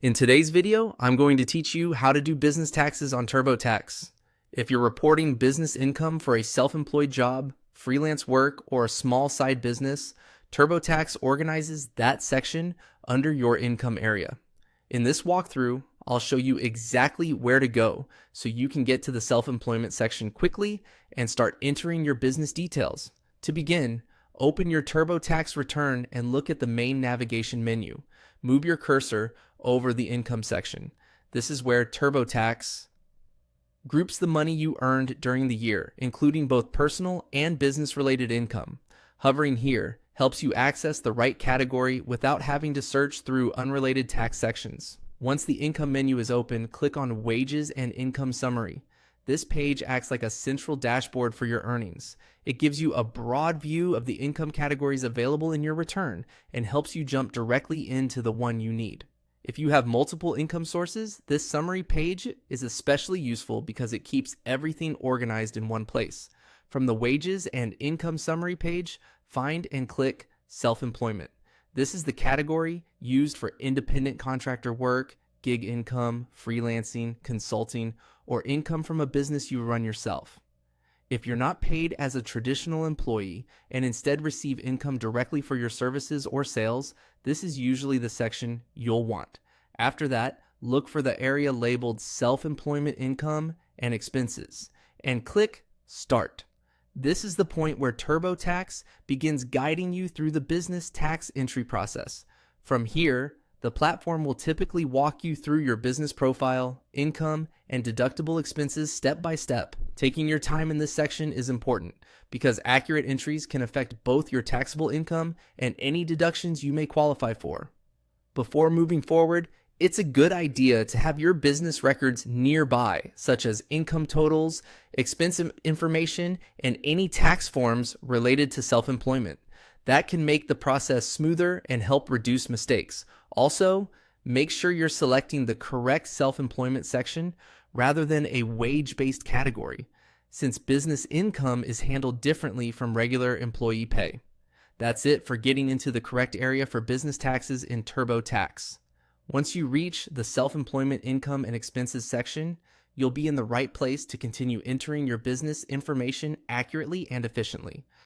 In today's video, I'm going to teach you how to do business taxes on TurboTax. If you're reporting business income for a self-employed job, freelance work, or a small side business, TurboTax organizes that section under your income area. In this walkthrough, I'll show you exactly where to go so you can get to the self-employment section quickly and start entering your business details. To begin, open your TurboTax return and look at the main navigation menu. Move your cursor over the income section. This is where TurboTax groups the money you earned during the year, including both personal and business-related income. Hovering here helps you access the right category without having to search through unrelated tax sections. Once the income menu is open, click on Wages and Income Summary. This page acts like a central dashboard for your earnings. It gives you a broad view of the income categories available in your return and helps you jump directly into the one you need. If you have multiple income sources, this summary page is especially useful because it keeps everything organized in one place. From the Wages and Income Summary page, find and click Self-Employment. This is the category used for independent contractor work, gig income, freelancing, consulting, or income from a business you run yourself. If you're not paid as a traditional employee and instead receive income directly for your services or sales, this is usually the section you'll want. After that, look for the area labeled Self-Employment Income and Expenses and click Start. This is the point where TurboTax begins guiding you through the business tax entry process. From here, the platform will typically walk you through your business profile, income, and deductible expenses step by step. Taking your time in this section is important because accurate entries can affect both your taxable income and any deductions you may qualify for. Before moving forward, it's a good idea to have your business records nearby, such as income totals, expense information, and any tax forms related to self-employment. That can make the process smoother and help reduce mistakes. Also, make sure you're selecting the correct self-employment section rather than a wage-based category, since business income is handled differently from regular employee pay. That's it for getting into the correct area for business taxes in TurboTax. Once you reach the self-employment income and expenses section, you'll be in the right place to continue entering your business information accurately and efficiently.